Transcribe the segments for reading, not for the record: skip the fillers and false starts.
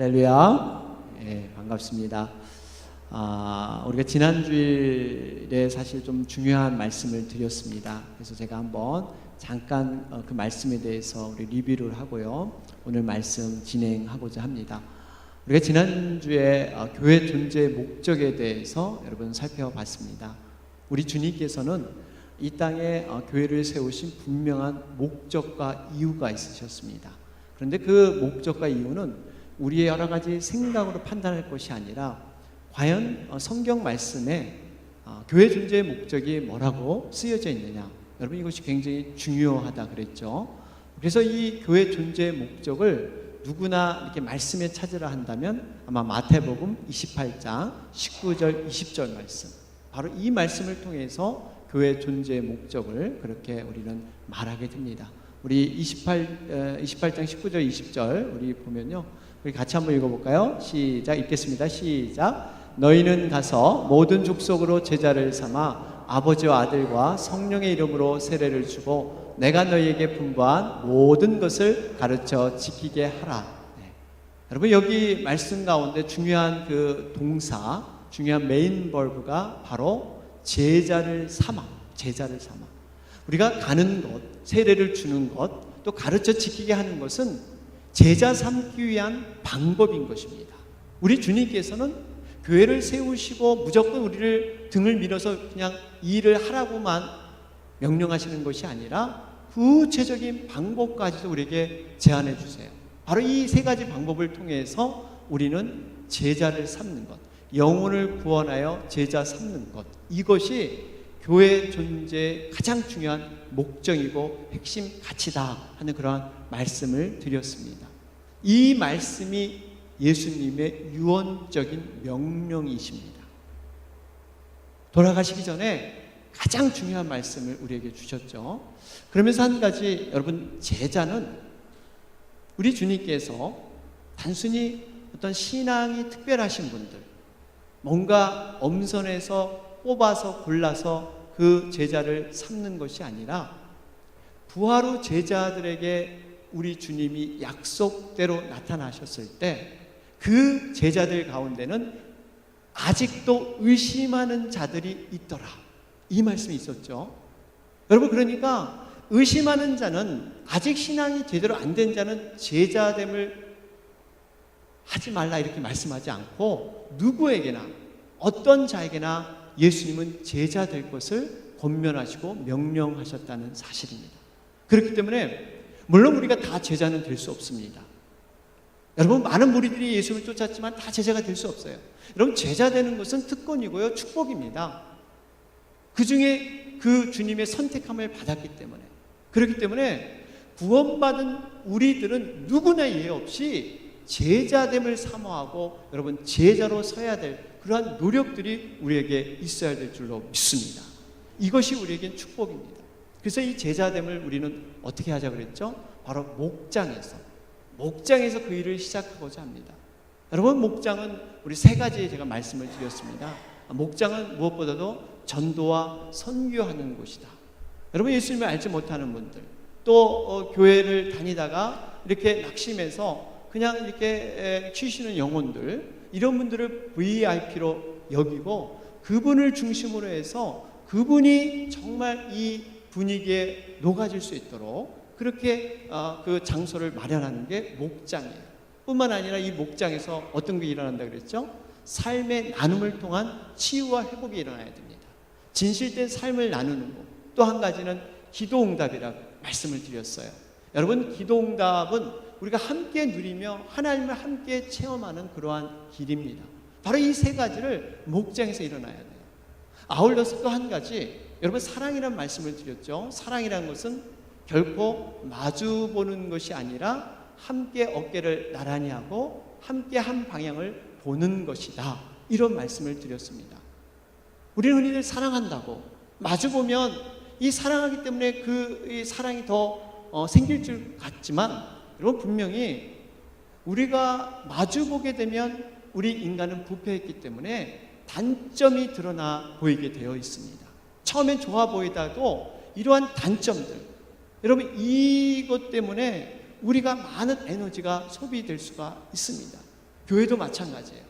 할렐루야. 반갑습니다. 우리가 지난주일에 사실 좀 중요한 말씀을 드렸습니다. 그래서 제가 한번 잠깐 그 말씀에 대해서 우리 리뷰를 하고요. 오늘 말씀 진행하고자 합니다. 우리가 지난주에 교회 존재의 목적에 대해서 여러분 살펴봤습니다. 우리 주님께서는 이 땅에 교회를 세우신 분명한 목적과 이유가 있으셨습니다. 그런데 그 목적과 이유는 우리의 여러 가지 생각으로 판단할 것이 아니라 과연 성경 말씀에 교회 존재의 목적이 뭐라고 쓰여져 있느냐, 여러분 이것이 굉장히 중요하다 그랬죠. 그래서 이 교회 존재의 목적을 누구나 이렇게 말씀에 찾으라 한다면 아마 마태복음 28장 19절 20절 말씀, 바로 이 말씀을 통해서 교회 존재의 목적을 그렇게 우리는 말하게 됩니다. 우리 28장 19절 20절 우리 보면요, 우리 같이 한번 읽어볼까요? 시작. 읽겠습니다. 시작. 너희는 가서 모든 족속으로 제자를 삼아 아버지와 아들과 성령의 이름으로 세례를 주고 내가 너희에게 분부한 모든 것을 가르쳐 지키게 하라. 여러분 여기 말씀 가운데 중요한 그 동사, 중요한 메인 벌브가 바로 제자를 삼아. 우리가 가는 것, 세례를 주는 것, 또 가르쳐 지키게 하는 것은 제자 삼기 위한 방법인 것입니다. 우리 주님께서는 교회를 세우시고 무조건 우리를 등을 밀어서 그냥 일을 하라고만 명령하시는 것이 아니라 구체적인 방법까지도 우리에게 제안해 주세요. 바로 이 세 가지 방법을 통해서 우리는 제자를 삼는 것, 영혼을 구원하여 제자 삼는 것, 이것이 교회 존재의 가장 중요한 목적이고 핵심 가치다 하는 그러한 말씀을 드렸습니다. 이 말씀이 예수님의 유언적인 명령이십니다. 돌아가시기 전에 가장 중요한 말씀을 우리에게 주셨죠. 그러면서 한 가지, 여러분 제자는 우리 주님께서 단순히 어떤 신앙이 특별하신 분들, 뭔가 엄선해서 뽑아서 골라서 그 제자를 삼는 것이 아니라 부활 후 제자들에게 우리 주님이 약속대로 나타나셨을 때 그 제자들 가운데는 아직도 의심하는 자들이 있더라, 이 말씀이 있었죠. 여러분 그러니까 의심하는 자는, 아직 신앙이 제대로 안 된 자는 제자됨을 하지 말라 이렇게 말씀하지 않고 누구에게나 어떤 자에게나 예수님은 제자 될 것을 권면하시고 명령하셨다는 사실입니다. 그렇기 때문에 물론 우리가 다 제자는 될 수 없습니다. 여러분 많은 무리들이 예수를 쫓았지만 다 제자가 될 수 없어요. 여러분 제자 되는 것은 특권이고요, 축복입니다. 그 중에 그 주님의 선택함을 받았기 때문에, 그렇기 때문에 구원받은 우리들은 누구나 예외 없이 제자됨을 사모하고 여러분 제자로 서야 될 그러한 노력들이 우리에게 있어야 될 줄로 믿습니다. 이것이 우리에겐 축복입니다. 그래서 이 제자됨을 우리는 어떻게 하자 그랬죠? 바로 목장에서 그 일을 시작하고자 합니다. 여러분 목장은 우리 세 가지 제가 말씀을 드렸습니다. 목장은 무엇보다도 전도와 선교하는 곳이다. 여러분 예수님을 알지 못하는 분들, 또 교회를 다니다가 이렇게 낙심해서 그냥 이렇게 쉬시는 영혼들, 이런 분들을 VIP로 여기고 그분을 중심으로 해서 그분이 정말 이 분위기에 녹아질 수 있도록 그렇게 그 장소를 마련하는 게 목장이에요. 뿐만 아니라 이 목장에서 어떤 게 일어난다 그랬죠? 삶의 나눔을 통한 치유와 회복이 일어나야 됩니다. 진실된 삶을 나누는 것. 또 한 가지는 기도응답이라고 말씀을 드렸어요. 여러분 기도응답은 우리가 함께 누리며 하나님을 함께 체험하는 그러한 길입니다. 바로 이 세 가지를 목장에서 일어나야 돼요. 아울러서 또 한 가지, 여러분 사랑이라는 말씀을 드렸죠. 사랑이라는 것은 결코 마주보는 것이 아니라 함께 어깨를 나란히 하고 함께 한 방향을 보는 것이다, 이런 말씀을 드렸습니다. 우리는 흔히들 사랑한다고 마주보면 이 사랑하기 때문에 이 사랑이 더 생길 줄 같지만, 여러분 분명히 우리가 마주보게 되면 우리 인간은 부패했기 때문에 단점이 드러나 보이게 되어 있습니다. 처음엔 좋아 보이다도 이러한 단점들, 여러분 이것 때문에 우리가 많은 에너지가 소비될 수가 있습니다. 교회도 마찬가지예요.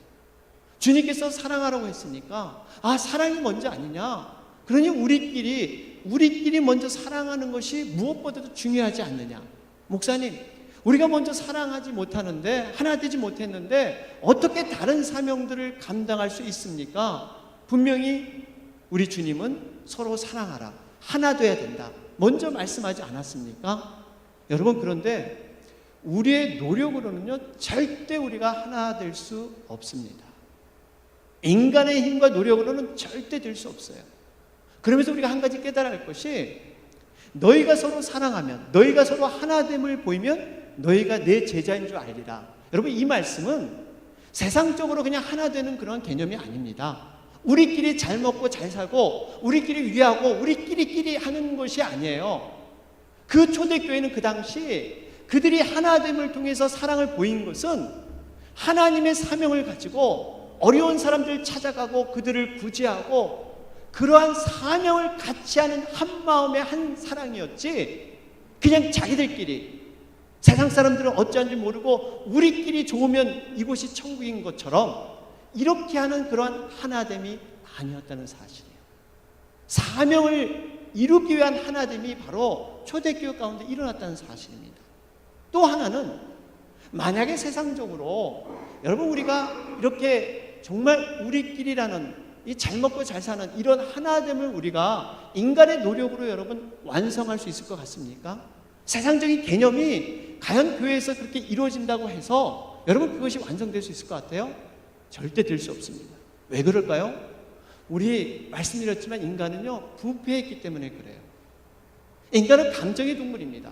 주님께서 사랑하라고 했으니까 사랑이 먼저 아니냐? 그러니 우리끼리 먼저 사랑하는 것이 무엇보다도 중요하지 않느냐? 목사님, 우리가 먼저 사랑하지 못하는데, 하나 되지 못했는데 어떻게 다른 사명들을 감당할 수 있습니까? 분명히 우리 주님은 서로 사랑하라, 하나 돼야 된다, 먼저 말씀하지 않았습니까? 여러분, 그런데 우리의 노력으로는요 절대 우리가 하나 될 수 없습니다. 인간의 힘과 노력으로는 절대 될 수 없어요. 그러면서 우리가 한 가지 깨달아야 할 것이, 너희가 서로 사랑하면, 너희가 서로 하나됨을 보이면 너희가 내 제자인 줄 알리라. 여러분, 이 말씀은 세상적으로 그냥 하나 되는 그런 개념이 아닙니다. 우리끼리 잘 먹고 잘 살고 우리끼리 위하고 우리끼리 하는 것이 아니에요. 그 초대교회는 그 당시 그들이 하나됨을 통해서 사랑을 보인 것은 하나님의 사명을 가지고 어려운 사람들을 찾아가고 그들을 구제하고 그러한 사명을 같이 하는 한 마음의 한 사랑이었지, 그냥 자기들끼리 세상 사람들은 어찌하는지 모르고 우리끼리 좋으면 이곳이 천국인 것처럼 이렇게 하는 그러한 하나됨이 아니었다는 사실이에요. 사명을 이루기 위한 하나됨이 바로 초대교회 가운데 일어났다는 사실입니다. 또 하나는, 만약에 세상적으로 여러분 우리가 이렇게 정말 우리끼리라는 이 잘 먹고 잘 사는 이런 하나됨을 우리가 인간의 노력으로 여러분 완성할 수 있을 것 같습니까? 세상적인 개념이 과연 교회에서 그렇게 이루어진다고 해서 여러분 그것이 완성될 수 있을 것 같아요? 절대 될 수 없습니다. 왜 그럴까요? 우리 말씀드렸지만 인간은요 부패했기 때문에 그래요. 인간은 감정의 동물입니다.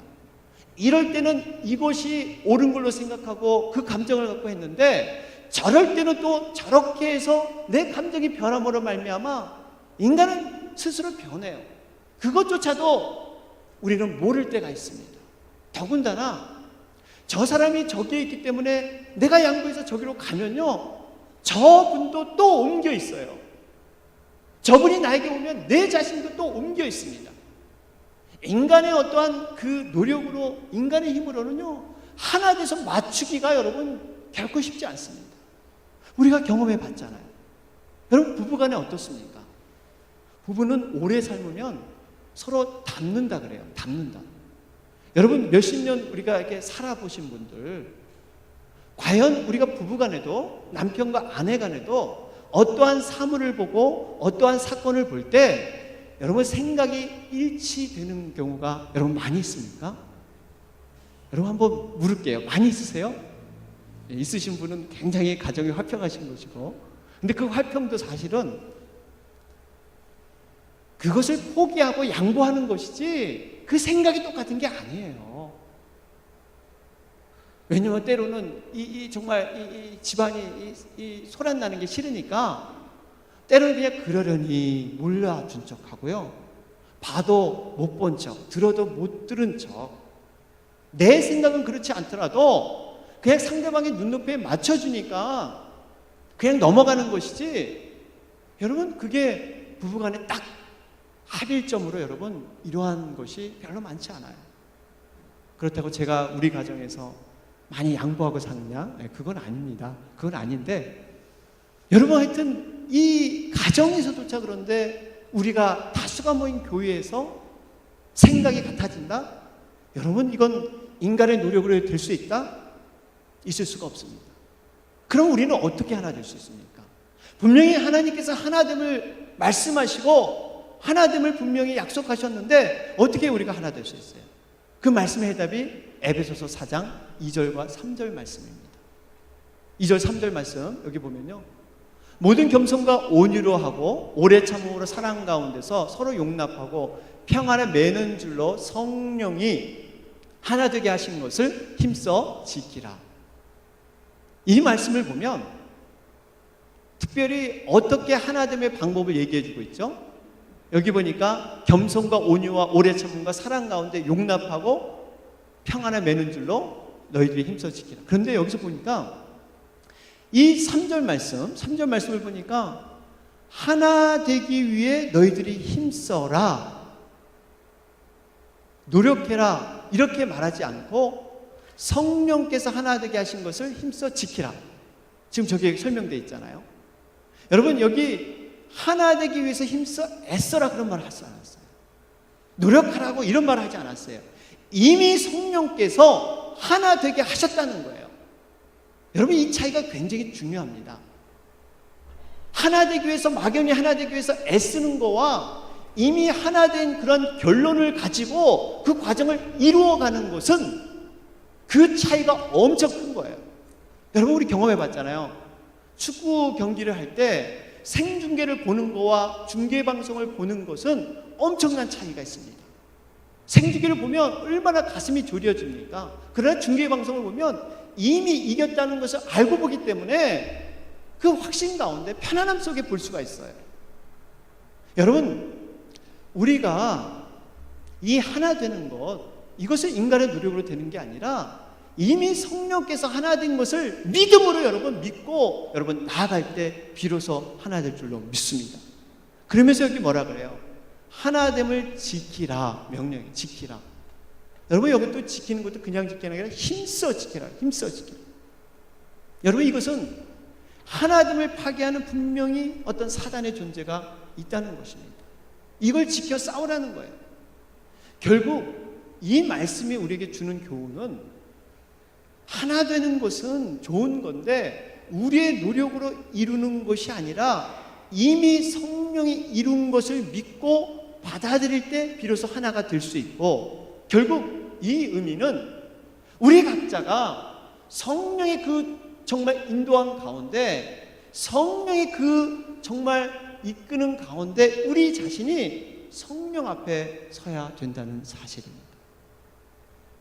이럴 때는 이것이 옳은 걸로 생각하고 그 감정을 갖고 했는데, 저럴 때는 또 저렇게 해서 내 감정이 변함으로 말미암아 인간은 스스로 변해요. 그것조차도 우리는 모를 때가 있습니다. 더군다나 저 사람이 저기에 있기 때문에 내가 양보해서 저기로 가면요 저분도 또 옮겨 있어요. 저분이 나에게 오면 내 자신도 또 옮겨 있습니다. 인간의 어떠한 그 노력으로, 인간의 힘으로는요 하나 돼서 맞추기가 여러분 결코 쉽지 않습니다. 우리가 경험해 봤잖아요. 여러분, 부부간에 어떻습니까? 부부는 오래 삶으면 서로 닮는다 그래요. 닮는다. 여러분, 몇십 년 우리가 이렇게 살아보신 분들, 과연 우리가 부부간에도, 남편과 아내간에도 어떠한 사물을 보고 어떠한 사건을 볼 때 여러분 생각이 일치되는 경우가 여러분 많이 있습니까? 여러분 한번 물을게요. 많이 있으세요? 있으신 분은 굉장히 가정이 화평하신 것이고, 근데 그 화평도 사실은 그것을 포기하고 양보하는 것이지 그 생각이 똑같은 게 아니에요. 왜냐하면 때로는 정말 집안이 소란 나는 게 싫으니까 때로는 그냥 그러려니 몰라준 척하고요, 봐도 못 본 척, 들어도 못 들은 척, 내 생각은 그렇지 않더라도 그냥 상대방의 눈높이에 맞춰주니까 그냥 넘어가는 것이지, 여러분 그게 부부간에 딱 합일점으로 여러분 이러한 것이 별로 많지 않아요. 그렇다고 제가 우리 가정에서 많이 양보하고 사느냐? 그건 아닙니다. 그건 아닌데, 여러분 하여튼 이 가정에서조차 그런데 우리가 다수가 모인 교회에서 생각이 같아진다? 여러분 이건 인간의 노력으로 될 수 있다? 있을 수가 없습니다. 그럼 우리는 어떻게 하나 될 수 있습니까? 분명히 하나님께서 하나됨을 말씀하시고 하나됨을 분명히 약속하셨는데 어떻게 우리가 하나 될 수 있어요? 그 말씀의 해답이 에베소서 4장 2절과 3절 말씀입니다. 2절 3절 말씀 여기 보면요, 모든 겸손과 온유로 하고 오래 참음으로 사랑 가운데서 서로 용납하고 평안에 매는 줄로 성령이 하나 되게 하신 것을 힘써 지키라. 이 말씀을 보면 특별히 어떻게 하나됨의 방법을 얘기해 주고 있죠? 여기 보니까 겸손과 온유와 오래 참음과 사랑 가운데 용납하고 평안에 매는 줄로 너희들이 힘써 지키라. 그런데 여기서 보니까 이 3절 말씀을 보니까 하나 되기 위해 너희들이 힘써라, 노력해라 이렇게 말하지 않고 성령께서 하나 되게 하신 것을 힘써 지키라. 지금 저기에 설명되어 있잖아요. 여러분, 여기 하나 되기 위해서 힘써 애써라 그런 말을 하지 않았어요. 노력하라고 이런 말을 하지 않았어요. 이미 성령께서 하나 되게 하셨다는 거예요. 여러분, 이 차이가 굉장히 중요합니다. 하나 되기 위해서, 막연히 하나 되기 위해서 애쓰는 거와 이미 하나 된 그런 결론을 가지고 그 과정을 이루어가는 것은 그 차이가 엄청 큰 거예요. 여러분, 우리 경험해 봤잖아요. 축구 경기를 할 때 생중계를 보는 거와 중계방송을 보는 것은 엄청난 차이가 있습니다. 생중계를 보면 얼마나 가슴이 졸여집니까? 그러나 중계방송을 보면 이미 이겼다는 것을 알고 보기 때문에 그 확신 가운데 편안함 속에 볼 수가 있어요. 여러분, 우리가 이 하나 되는 것, 이것은 인간의 노력으로 되는 게 아니라 이미 성령께서 하나 된 것을 믿음으로 여러분 믿고 여러분 나아갈 때 비로소 하나 될 줄로 믿습니다. 그러면서 여기 뭐라 그래요? 하나됨을 지키라. 명령이 지키라. 여러분, 여기 또 지키는 것도 그냥 지키는 게 아니라 힘써 지키라. 힘써 지키라. 여러분, 이것은 하나됨을 파괴하는 분명히 어떤 사단의 존재가 있다는 것입니다. 이걸 지켜 싸우라는 거예요. 결국 이 말씀이 우리에게 주는 교훈은 하나 되는 것은 좋은 건데 우리의 노력으로 이루는 것이 아니라 이미 성령이 이룬 것을 믿고 받아들일 때 비로소 하나가 될 수 있고, 결국 이 의미는 우리 각자가 성령의 그 정말 인도한 가운데, 성령의 그 정말 이끄는 가운데 우리 자신이 성령 앞에 서야 된다는 사실입니다.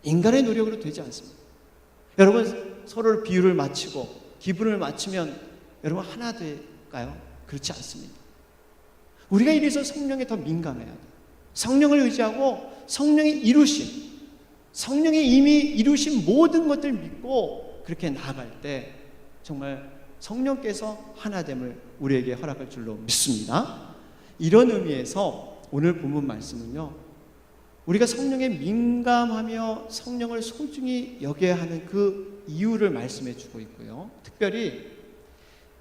인간의 노력으로 되지 않습니다. 여러분, 서로를 비유를 맞추고 기분을 맞추면 여러분 하나 될까요? 그렇지 않습니다. 우리가 이래서 성령에 더 민감해야 돼요. 성령을 의지하고 성령의 이루심, 성령이 이미 이루신 모든 것들을 믿고 그렇게 나아갈 때 정말 성령께서 하나됨을 우리에게 허락할 줄로 믿습니다. 이런 의미에서 오늘 본문 말씀은요, 우리가 성령에 민감하며 성령을 소중히 여겨야 하는 그 이유를 말씀해 주고 있고요. 특별히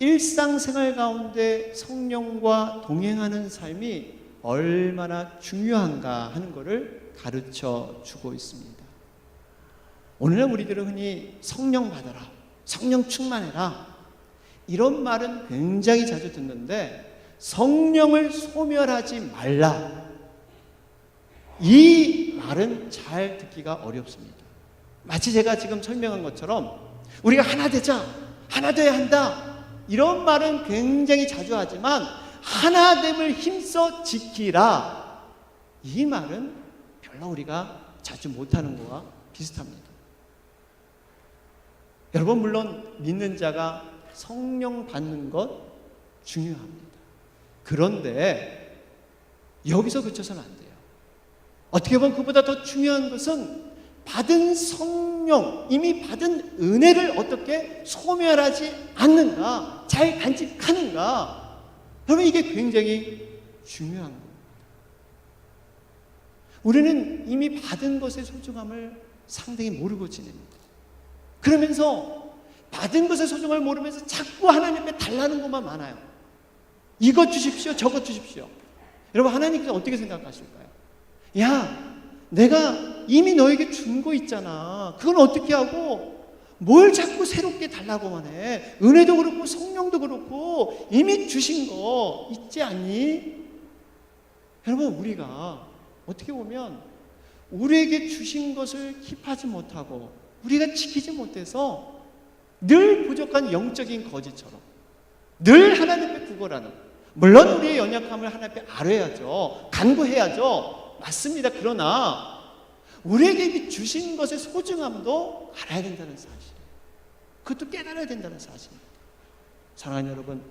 일상생활 가운데 성령과 동행하는 삶이 얼마나 중요한가 하는 것을 가르쳐 주고 있습니다. 오늘날 우리들은 흔히 성령 받아라, 성령 충만해라, 이런 말은 굉장히 자주 듣는데 성령을 소멸하지 말라, 이 말은 잘 듣기가 어렵습니다. 마치 제가 지금 설명한 것처럼 우리가 하나 되자, 하나 돼야 한다, 이런 말은 굉장히 자주 하지만 하나됨을 힘써 지키라, 이 말은 별로 우리가 자주 못하는 것과 비슷합니다. 여러분, 물론 믿는 자가 성령 받는 것 중요합니다. 그런데 여기서 그쳐서는 안 돼요. 어떻게 보면 그보다 더 중요한 것은 받은 성령, 이미 받은 은혜를 어떻게 소멸하지 않는가, 잘 간직하는가. 여러분, 이게 굉장히 중요한 겁니다. 우리는 이미 받은 것의 소중함을 상당히 모르고 지냅니다. 그러면서 받은 것의 소중함을 모르면서 자꾸 하나님 앞에 달라는 것만 많아요. 이것 주십시오, 저것 주십시오. 여러분, 하나님께서 어떻게 생각하실까요? 야, 내가 이미 너에게 준 거 있잖아. 그건 어떻게 하고 뭘 자꾸 새롭게 달라고만 해. 은혜도 그렇고 성령도 그렇고 이미 주신 거 있지 않니? 여러분, 우리가 어떻게 보면 우리에게 주신 것을 킵하지 못하고 우리가 지키지 못해서 늘 부족한 영적인 거지처럼 늘 하나님 앞에 구걸하는, 물론 우리의 연약함을 하나님 앞에 아뢰야죠. 간구해야죠. 맞습니다. 그러나 우리에게 주신 것의 소중함도 알아야 된다는 사실, 그것도 깨달아야 된다는 사실입니다. 사랑하는 여러분,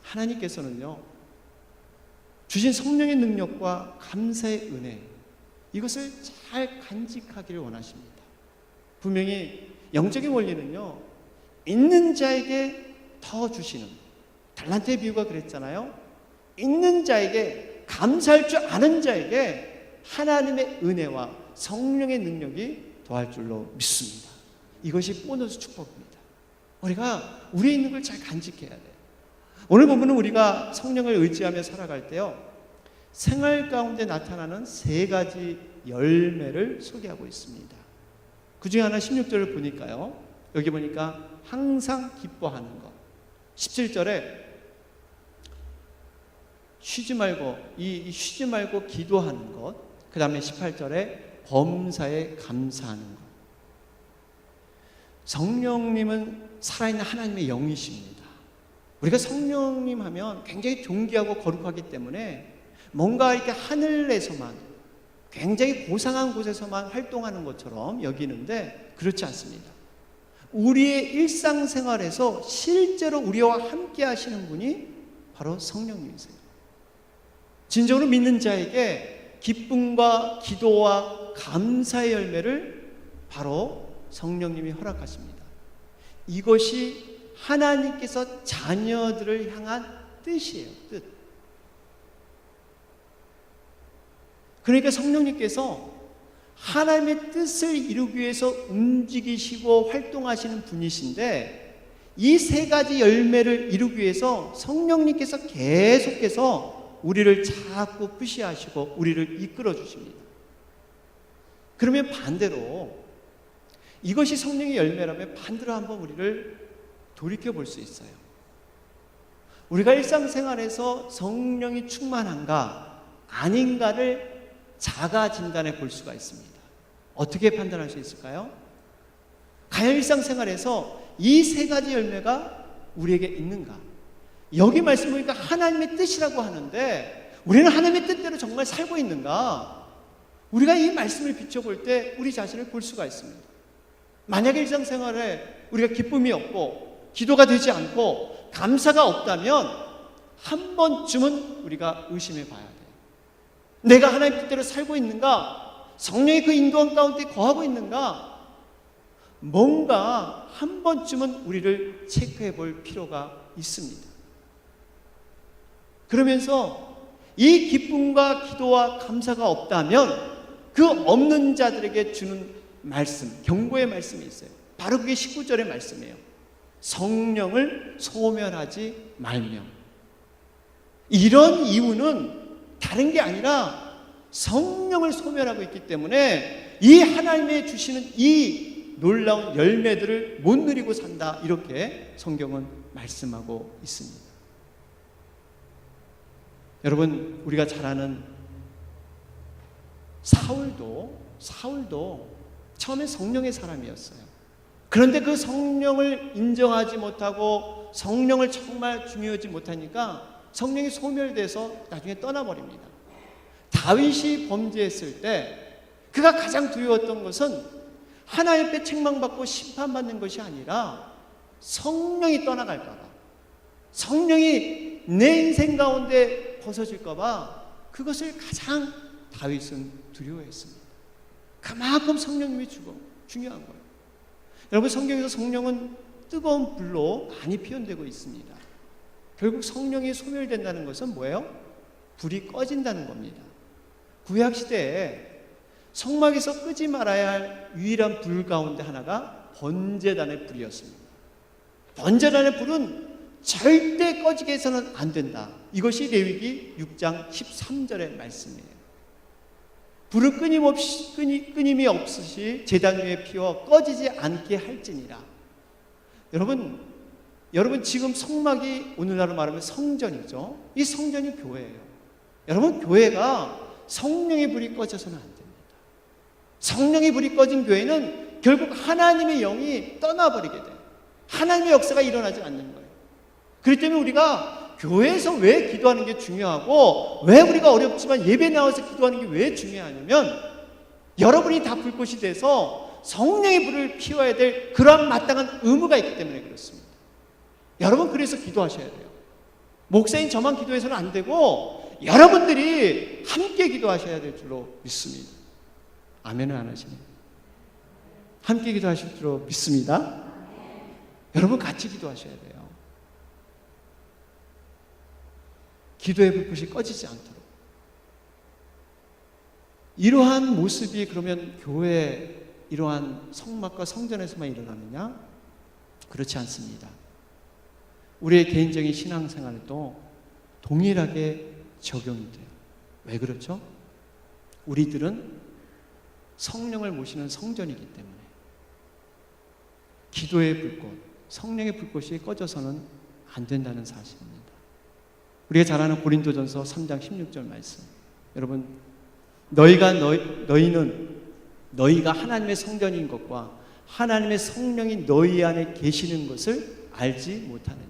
하나님께서는요, 주신 성령의 능력과 감사의 은혜, 이것을 잘 간직하기를 원하십니다. 분명히 영적인 원리는요, 있는 자에게 더 주시는, 달란트의 비유가 그랬잖아요. 있는 자에게, 감사할 줄 아는 자에게 하나님의 은혜와 성령의 능력이 더할 줄로 믿습니다. 이것이 보너스 축복입니다. 우리가 우리에 있는 걸 잘 간직해야 돼요. 오늘 보면은 우리가 성령을 의지하며 살아갈 때요, 생활 가운데 나타나는 3가지 열매를 소개하고 있습니다. 그 중에 하나 16절을 보니까요, 여기 보니까 항상 기뻐하는 것, 17절에 쉬지 말고 기도하는 것, 그 다음에 18절에 범사에 감사하는 것. 성령님은 살아있는 하나님의 영이십니다. 우리가 성령님 하면 굉장히 존귀하고 거룩하기 때문에 뭔가 이렇게 하늘에서만, 굉장히 고상한 곳에서만 활동하는 것처럼 여기는데 그렇지 않습니다. 우리의 일상생활에서 실제로 우리와 함께 하시는 분이 바로 성령님이세요. 진정으로 믿는 자에게 기쁨과 기도와 감사의 열매를 바로 성령님이 허락하십니다. 이것이 하나님께서 자녀들을 향한 뜻이에요. 뜻. 그러니까 성령님께서 하나님의 뜻을 이루기 위해서 움직이시고 활동하시는 분이신데, 이 3가지 열매를 이루기 위해서 성령님께서 계속해서 우리를 자꾸 푸시하시고 우리를 이끌어 주십니다. 그러면 반대로, 이것이 성령의 열매라면 반대로 한번 우리를 돌이켜 볼 수 있어요. 우리가 일상생활에서 성령이 충만한가 아닌가를 자가 진단해 볼 수가 있습니다. 어떻게 판단할 수 있을까요? 과연 일상생활에서 이 3가지 열매가 우리에게 있는가? 여기 말씀 보니까 하나님의 뜻이라고 하는데 우리는 하나님의 뜻대로 정말 살고 있는가? 우리가 이 말씀을 비춰볼 때 우리 자신을 볼 수가 있습니다. 만약에 일상생활에 우리가 기쁨이 없고 기도가 되지 않고 감사가 없다면 한 번쯤은 우리가 의심해 봐야 돼요. 내가 하나님 뜻대로 살고 있는가? 성령의 그 인도함 가운데 거하고 있는가? 뭔가 한 번쯤은 우리를 체크해 볼 필요가 있습니다. 그러면서 이 기쁨과 기도와 감사가 없다면 그 없는 자들에게 주는 말씀, 경고의 말씀이 있어요. 바로 그게 19절의 말씀이에요. 성령을 소멸하지 말며. 이런 이유는 다른 게 아니라 성령을 소멸하고 있기 때문에 이 하나님의 주시는 이 놀라운 열매들을 못 누리고 산다, 이렇게 성경은 말씀하고 있습니다. 여러분, 우리가 잘 아는 사울도 처음에 성령의 사람이었어요. 그런데 그 성령을 인정하지 못하고 성령을 정말 중요하지 못하니까 성령이 소멸돼서 나중에 떠나버립니다. 다윗이 범죄했을 때 그가 가장 두려웠던 것은 하나님 앞에 책망받고 심판받는 것이 아니라 성령이 떠나갈까 봐, 성령이 내 인생 가운데 벗어질까 봐, 그것을 가장 다윗은 두려워했습니다. 그만큼 성령님이 중요한 거예요. 여러분, 성경에서 성령은 뜨거운 불로 많이 표현되고 있습니다. 결국 성령이 소멸된다는 것은 뭐예요? 불이 꺼진다는 겁니다. 구약시대에 성막에서 끄지 말아야 할 유일한 불 가운데 하나가 번제단의 불이었습니다. 번제단의 불은 절대 꺼지게 해서는 안 된다. 이것이 레위기 6장 13절의 말씀이에요. 불을 끊임이 없으시 제단 위에 피워 꺼지지 않게 할지니라. 여러분 지금 성막이 오늘날로 말하면 성전이죠. 이 성전이 교회예요. 여러분, 교회가 성령의 불이 꺼져서는 안 됩니다. 성령의 불이 꺼진 교회는 결국 하나님의 영이 떠나버리게 돼요. 하나님의 역사가 일어나지 않는 거예요. 그렇기 때문에 우리가 교회에서 왜 기도하는 게 중요하고, 왜 우리가 어렵지만 예배 나와서 기도하는 게 왜 중요하냐면, 여러분이 다 불꽃이 돼서 성령의 불을 피워야 될 그러한 마땅한 의무가 있기 때문에 그렇습니다. 여러분, 그래서 기도하셔야 돼요. 목사인 저만 기도해서는 안 되고 여러분들이 함께 기도하셔야 될 줄로 믿습니다. 아멘을 안 하시네요. 함께 기도하실 줄로 믿습니다. 여러분, 같이 기도하셔야 돼요. 기도의 불꽃이 꺼지지 않도록. 이러한 모습이 그러면 교회 이러한 성막과 성전에서만 일어나느냐? 그렇지 않습니다. 우리의 개인적인 신앙생활도 동일하게 적용이 돼요. 왜 그렇죠? 우리들은 성령을 모시는 성전이기 때문에 기도의 불꽃, 성령의 불꽃이 꺼져서는 안 된다는 사실입니다. 우리가 잘 아는 고린도전서 3장 16절 말씀. 여러분, 너희는 너희가 하나님의 성전인 것과 하나님의 성령이 너희 안에 계시는 것을 알지 못하느냐.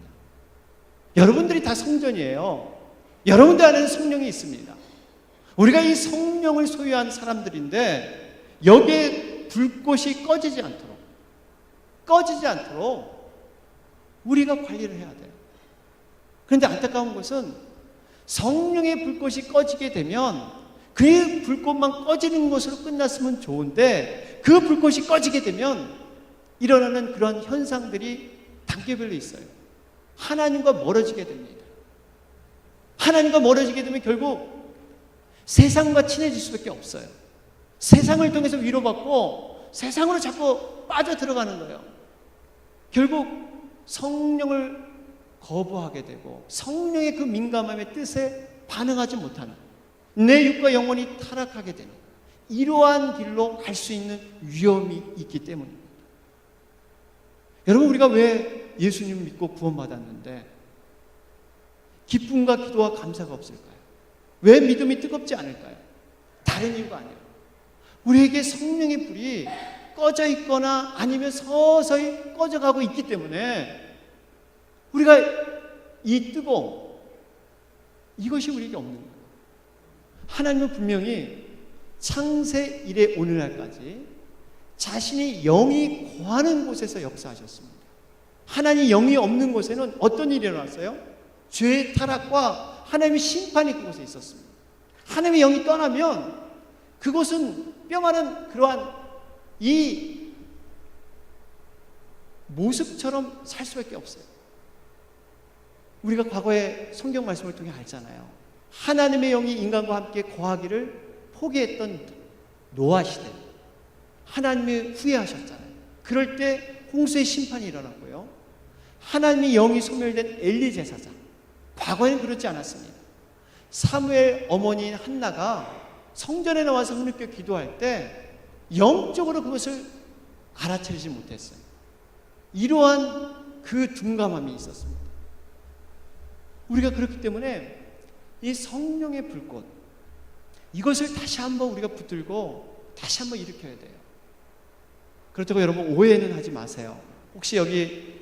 여러분들이 다 성전이에요. 여러분들 안에는 성령이 있습니다. 우리가 이 성령을 소유한 사람들인데 여기에 불꽃이 꺼지지 않도록 우리가 관리를 해야 돼요. 그런데 안타까운 것은 성령의 불꽃이 꺼지게 되면 그 불꽃만 꺼지는 것으로 끝났으면 좋은데 그 불꽃이 꺼지게 되면 일어나는 그런 현상들이 단계별로 있어요. 하나님과 멀어지게 됩니다. 하나님과 멀어지게 되면 결국 세상과 친해질 수밖에 없어요. 세상을 통해서 위로받고 세상으로 자꾸 빠져들어가는 거예요. 결국 성령을 거부하게 되고 성령의 그 민감함의 뜻에 반응하지 못하는, 내 육과 영혼이 타락하게 되는 이러한 길로 갈 수 있는 위험이 있기 때문입니다. 여러분, 우리가 왜 예수님 믿고 구원받았는데 기쁨과 기도와 감사가 없을까요? 왜 믿음이 뜨겁지 않을까요? 다른 이유가 아니에요. 우리에게 성령의 불이 꺼져 있거나 아니면 서서히 꺼져가고 있기 때문에 우리가 이 뜨거움, 이것이 우리에게 없는 거예요. 하나님은 분명히 창세 이래 오늘날까지 자신이 영이 거하는 곳에서 역사하셨습니다. 하나님 영이 없는 곳에는 어떤 일이 일어났어요? 죄의 타락과 하나님의 심판이 그곳에 있었습니다. 하나님의 영이 떠나면 그곳은 뼈마른 그러한 이 모습처럼 살 수밖에 없어요. 우리가 과거에 성경 말씀을 통해 알잖아요. 하나님의 영이 인간과 함께 거하기를 포기했던 노아 시대, 하나님이 후회하셨잖아요. 그럴 때 홍수의 심판이 일어났고요. 하나님의 영이 소멸된 엘리 제사장, 과거에는 그렇지 않았습니다. 사무엘 어머니인 한나가 성전에 나와서 흐느껴 기도할 때 영적으로 그것을 알아차리지 못했어요. 이러한 그 둔감함이 있었습니다. 우리가 그렇기 때문에 이 성령의 불꽃, 이것을 다시 한번 우리가 붙들고 다시 한번 일으켜야 돼요. 그렇다고 여러분 오해는 하지 마세요. 혹시 여기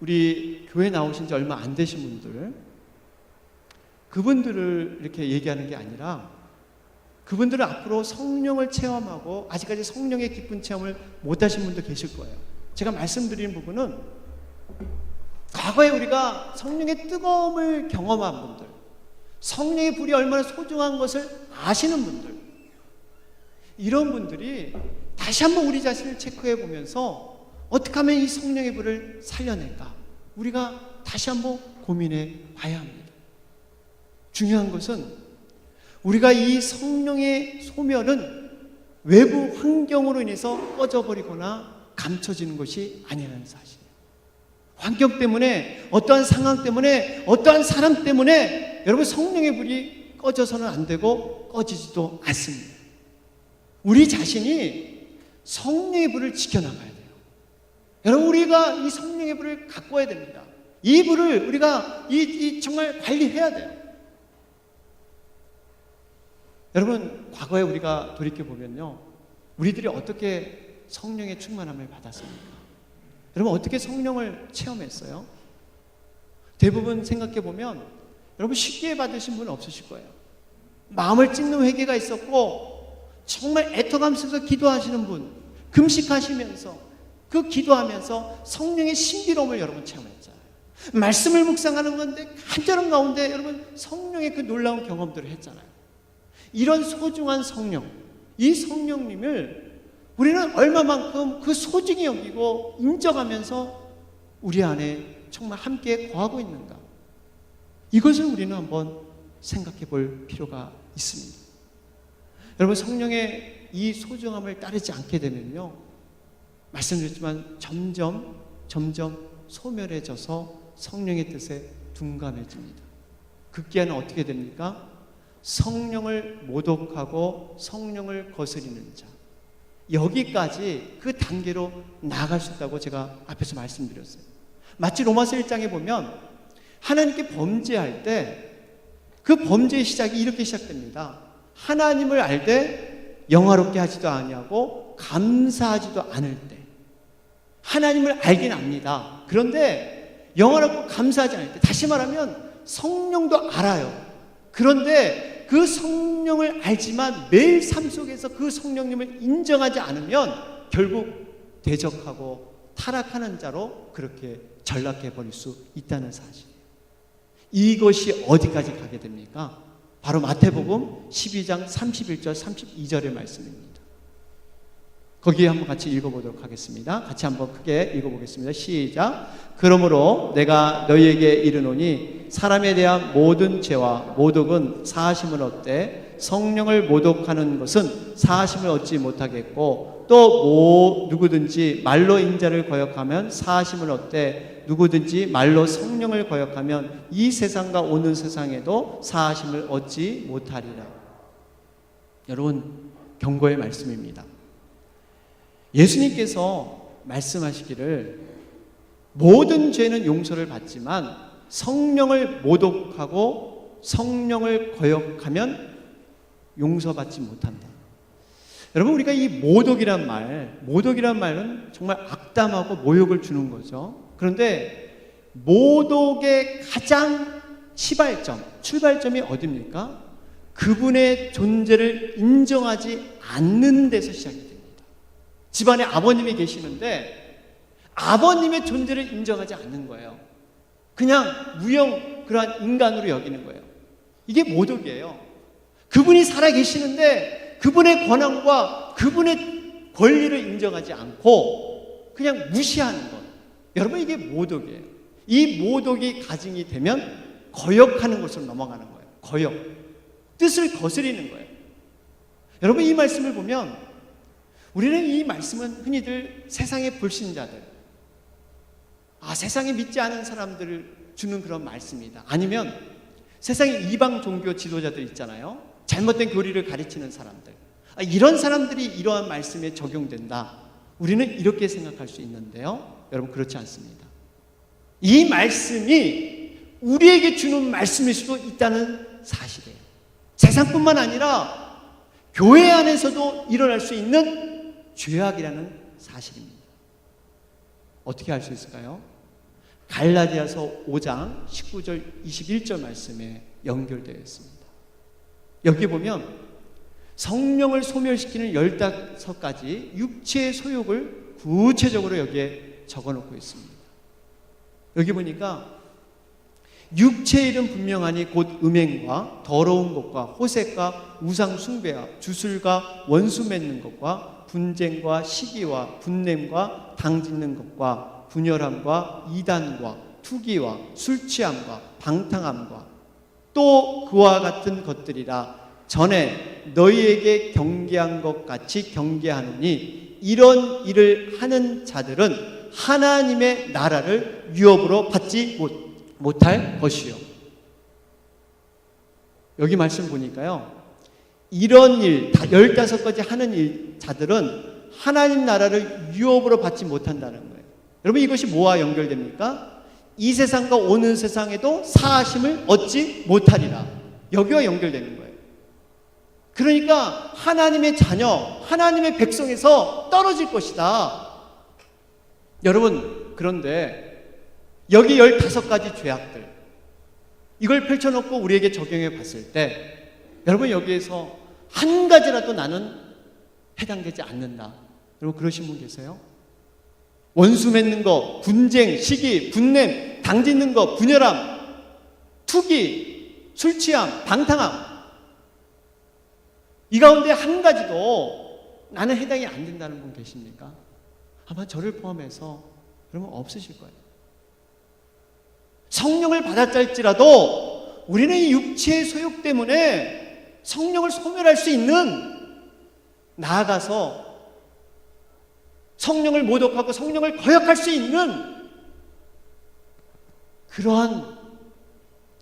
우리 교회 나오신 지 얼마 안 되신 분들, 그분들을 이렇게 얘기하는 게 아니라 그분들은 앞으로 성령을 체험하고 아직까지 성령의 깊은 체험을 못 하신 분도 계실 거예요. 제가 말씀드리는 부분은 과거에 우리가 성령의 뜨거움을 경험한 분들, 성령의 불이 얼마나 소중한 것을 아시는 분들, 이런 분들이 다시 한번 우리 자신을 체크해 보면서 어떻게 하면 이 성령의 불을 살려낼까? 우리가 다시 한번 고민해 봐야 합니다. 중요한 것은 우리가 이 성령의 소멸은 외부 환경으로 인해서 꺼져버리거나 감춰지는 것이 아니라는 사실이에요. 환경 때문에, 어떠한 상황 때문에, 어떠한 사람 때문에 여러분 성령의 불이 꺼져서는 안 되고 꺼지지도 않습니다. 우리 자신이 성령의 불을 지켜나가야 돼요. 여러분, 우리가 이 성령의 불을 가꿔야 됩니다. 이 불을 우리가 정말 관리해야 돼요. 여러분, 과거에 우리가 돌이켜보면요, 우리들이 어떻게 성령의 충만함을 받았습니까? 여러분, 어떻게 성령을 체험했어요? 대부분 생각해보면 여러분 쉽게 받으신 분은 없으실 거예요. 마음을 찢는 회개가 있었고 정말 애터감면서 기도하시는 분, 금식하시면서 그 기도하면서 성령의 신비로움을 여러분 체험했잖아요. 말씀을 묵상하는 건데 간절한 가운데 여러분 성령의 그 놀라운 경험들을 했잖아요. 이런 소중한 성령, 이 성령님을 우리는 얼마만큼 그 소중히 여기고 인정하면서 우리 안에 정말 함께 거하고 있는가, 이것을 우리는 한번 생각해 볼 필요가 있습니다. 여러분, 성령의 이 소중함을 따르지 않게 되면요, 말씀드렸지만 점점 점점 소멸해져서 성령의 뜻에 둔감해집니다. 극기야는 어떻게 됩니까? 성령을 모독하고 성령을 거스리는 자, 여기까지 그 단계로 나아갈 수 있다고 제가 앞에서 말씀드렸어요. 마치 로마서 1장에 보면 하나님께 범죄할 때 그 범죄의 시작이 이렇게 시작됩니다. 하나님을 알되 영화롭게 하지도 아니하고 감사하지도 않을 때, 하나님을 알긴 압니다. 그런데 영화롭고 감사하지 않을 때, 다시 말하면 성령도 알아요. 그런데 그 성령을 알지만 매일 삶 속에서 그 성령님을 인정하지 않으면 결국 대적하고 타락하는 자로 그렇게 전락해 버릴 수 있다는 사실. 이것이 어디까지 가게 됩니까? 바로 마태복음 12장 31절 32절의 말씀입니다. 거기에 한번 같이 읽어보도록 하겠습니다. 같이 한번 크게 읽어보겠습니다. 시작. 그러므로 내가 너희에게 이르노니 사람에 대한 모든 죄와 모독은 사하심을 얻되 성령을 모독하는 것은 사하심을 얻지 못하겠고, 또 누구든지 말로 인자를 거역하면 사하심을 얻되 누구든지 말로 성령을 거역하면 이 세상과 오는 세상에도 사하심을 얻지 못하리라. 여러분, 경고의 말씀입니다. 예수님께서 말씀하시기를 모든 죄는 용서를 받지만 성령을 모독하고 성령을 거역하면 용서받지 못한다. 여러분, 우리가 이 모독이란 말은 정말 악담하고 모욕을 주는 거죠. 그런데 모독의 가장 출발점이 어디입니까? 그분의 존재를 인정하지 않는 데서 시작이 됩니다. 집안에 아버님이 계시는데 아버님의 존재를 인정하지 않는 거예요. 그냥 무형 그러한 인간으로 여기는 거예요. 이게 모독이에요. 그분이 살아 계시는데 그분의 권한과 그분의 권리를 인정하지 않고 그냥 무시하는 것. 여러분, 이게 모독이에요. 이 모독이 가증이 되면 거역하는 것으로 넘어가는 거예요. 거역. 뜻을 거스리는 거예요. 여러분, 이 말씀을 보면 우리는 이 말씀은 흔히들 세상의 불신자들, 세상에 믿지 않은 사람들을 주는 그런 말씀이다. 아니면 세상의 이방 종교 지도자들 있잖아요. 잘못된 교리를 가르치는 사람들. 이런 사람들이 이러한 말씀에 적용된다. 우리는 이렇게 생각할 수 있는데요. 여러분, 그렇지 않습니다. 이 말씀이 우리에게 주는 말씀일 수도 있다는 사실이에요. 세상뿐만 아니라 교회 안에서도 일어날 수 있는 죄악이라는 사실입니다. 어떻게 알 수 있을까요? 갈라디아서 5장 19절 21절 말씀에 연결되어 있습니다. 여기 보면 성령을 소멸시키는 15가지 육체의 소욕을 구체적으로 여기에 적어놓고 있습니다. 여기 보니까 육체의 일은 분명하니 곧 음행과 더러운 것과 호색과 우상 숭배와 주술과 원수 맺는 것과 분쟁과 시기와 분냄과 당짓는 것과 분열함과 이단과 투기와 술 취함과 방탕함과 또 그와 같은 것들이라. 전에 너희에게 경계한 것 같이 경계하노니 이런 일을 하는 자들은 하나님의 나라를 유업으로 받지 못할 것이요. 여기 말씀 보니까요, 이런 일, 15가지 하는 자들은 하나님 나라를 유업으로 받지 못한다는 거예요. 여러분, 이것이 뭐와 연결됩니까? 이 세상과 오는 세상에도 사하심을 얻지 못하리라. 여기와 연결되는 거예요. 그러니까 하나님의 자녀, 하나님의 백성에서 떨어질 것이다. 여러분, 그런데 여기 15가지 죄악들, 이걸 펼쳐놓고 우리에게 적용해 봤을 때 여러분, 여기에서 한 가지라도 나는 해당되지 않는다. 여러분, 그러신 분 계세요? 원수 맺는 거, 분쟁, 시기, 분냄, 당짓는 거, 분열함, 투기, 술 취함, 방탕함, 이 가운데 한 가지도 나는 해당이 안 된다는 분 계십니까? 아마 저를 포함해서 그러면 없으실 거예요. 성령을 받았을지라도 우리는 이 육체의 소욕 때문에 성령을 소멸할 수 있는, 나아가서 성령을 모독하고 성령을 거역할 수 있는 그러한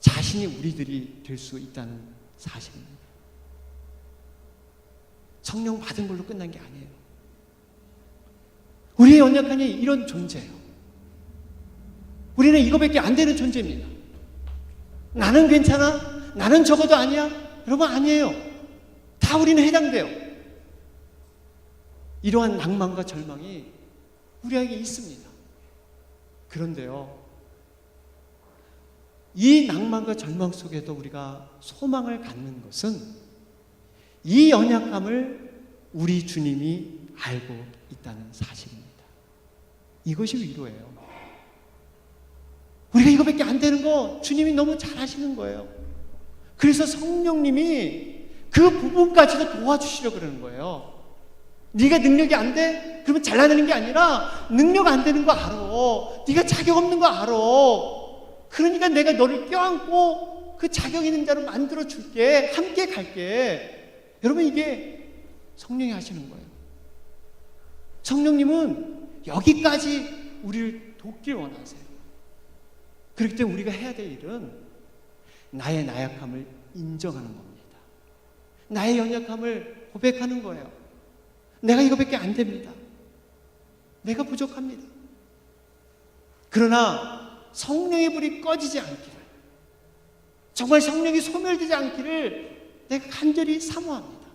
자신이 우리들이 될 수 있다는 사실입니다. 성령 받은 걸로 끝난 게 아니에요. 우리의 연약함이 이런 존재예요. 우리는 이거밖에 안 되는 존재입니다. 나는 괜찮아? 나는 적어도 아니야? 여러분, 아니에요. 다 우리는 해당돼요. 이러한 낭만과 절망이 우리에게 있습니다. 그런데요, 이 낭만과 절망 속에도 우리가 소망을 갖는 것은 이 연약함을 우리 주님이 알고 있다는 사실입니다. 이것이 위로예요. 우리가 이거밖에 안 되는 거 주님이 너무 잘 아시는 거예요. 그래서 성령님이 그 부분까지도 도와주시려고 그러는 거예요. 네가 능력이 안 돼? 그러면 잘나는 게 아니라 능력 안 되는 거 알아. 네가 자격 없는 거 알아. 그러니까 내가 너를 껴안고 그 자격 있는 자로 만들어 줄게. 함께 갈게. 여러분, 이게 성령이 하시는 거예요. 성령님은 여기까지 우리를 돕길 원하세요. 그렇기 때문에 우리가 해야 될 일은 나의 나약함을 인정하는 겁니다. 나의 연약함을 고백하는 거예요. 내가 이거밖에 안 됩니다. 내가 부족합니다. 그러나 성령의 불이 꺼지지 않기를, 정말 성령이 소멸되지 않기를 내가 간절히 사모합니다.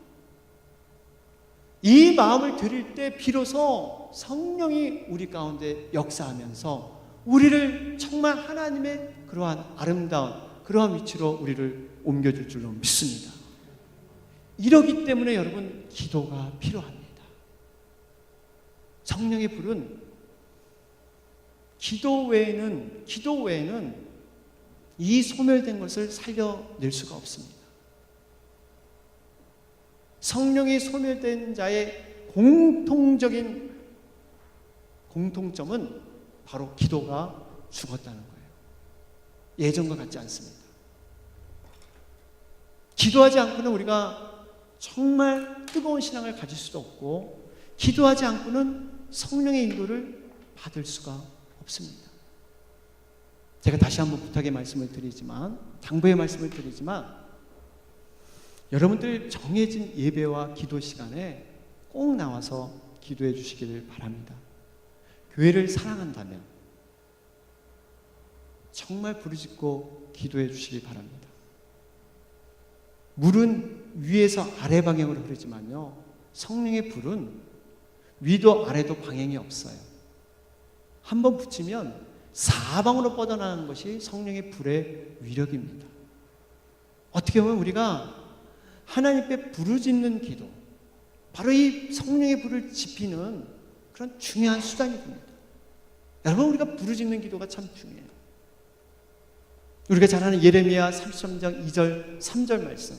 이 마음을 드릴 때 비로소 성령이 우리 가운데 역사하면서 우리를 정말 하나님의 그러한 아름다운 그러한 위치로 우리를 옮겨줄 줄로 믿습니다. 이러기 때문에 여러분, 기도가 필요합니다. 성령의 불은 기도 외에는 이 소멸된 것을 살려낼 수가 없습니다. 성령이 소멸된 자의 공통적인 공통점은 바로 기도가 죽었다는 거예요. 예전과 같지 않습니다. 기도하지 않고는 우리가 정말 뜨거운 신앙을 가질 수도 없고, 기도하지 않고는 성령의 인도를 받을 수가 없습니다. 제가 다시 한번 부탁의 말씀을 드리지만, 당부의 말씀을 드리지만, 여러분들 정해진 예배와 기도 시간에 꼭 나와서 기도해 주시기를 바랍니다. 교회를 사랑한다면 정말 부르짖고 기도해 주시기 바랍니다. 물은 위에서 아래 방향으로 흐르지만요, 성령의 불은 위도 아래도 방향이 없어요. 한번 붙이면 사방으로 뻗어나가는 것이 성령의 불의 위력입니다. 어떻게 보면 우리가 하나님께 부르짖는 기도, 바로 이 성령의 불을 지피는 그런 중요한 수단이 됩니다. 여러분, 우리가 부르짖는 기도가 참 중요해요. 우리가 잘 아는 예레미야 33장 2절 3절 말씀,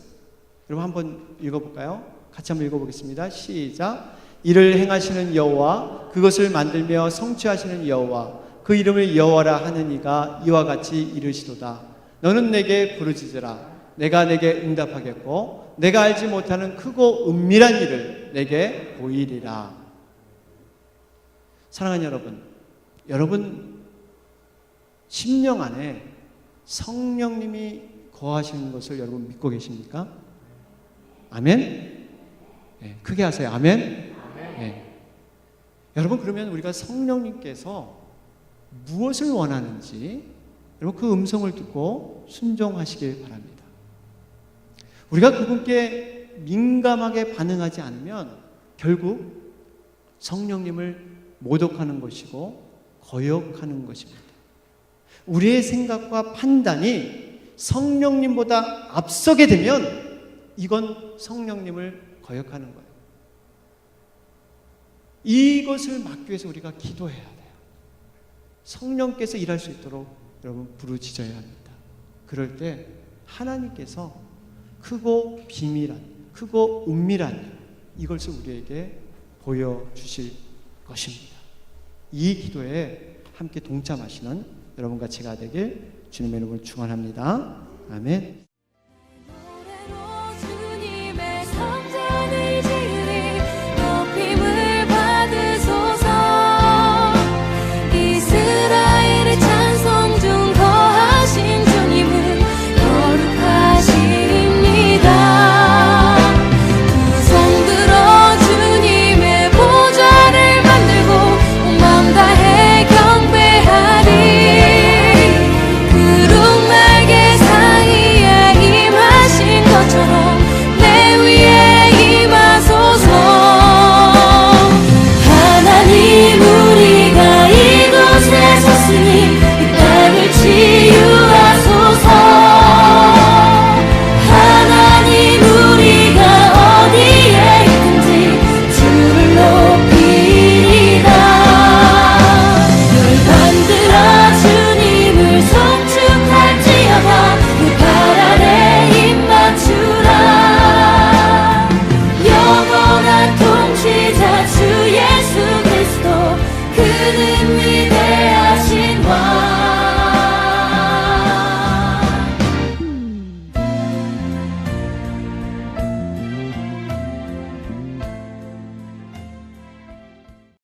여러분 한번 읽어볼까요? 같이 한번 읽어보겠습니다. 시작. 이를 행하시는 여호와, 그것을 만들며 성취하시는 여호와, 그 이름을 여호와라 하는 이가 이와 같이 이르시도다. 너는 내게 부르짖으라. 내가 내게 응답하겠고 내가 알지 못하는 크고 은밀한 일을 내게 보이리라. 사랑하는 여러분 심령 안에 성령님이 거하시는 것을 여러분 믿고 계십니까? 아멘? 네, 크게 하세요. 아멘? 네. 여러분, 그러면 우리가 성령님께서 무엇을 원하는지 여러분 그 음성을 듣고 순종하시길 바랍니다. 우리가 그분께 민감하게 반응하지 않으면 결국 성령님을 모독하는 것이고 거역하는 것입니다. 우리의 생각과 판단이 성령님보다 앞서게 되면 이건 성령님을 거역하는 거예요. 이것을 막기 위해서 우리가 기도해야 돼요. 성령께서 일할 수 있도록 여러분 부르짖어야 합니다. 그럴 때 하나님께서 크고 비밀한, 크고 은밀한 이것을 우리에게 보여주실 것입니다. 이 기도에 함께 동참하시는 여러분과 제가 되길 주님의 이름으로 축원합니다. 아멘.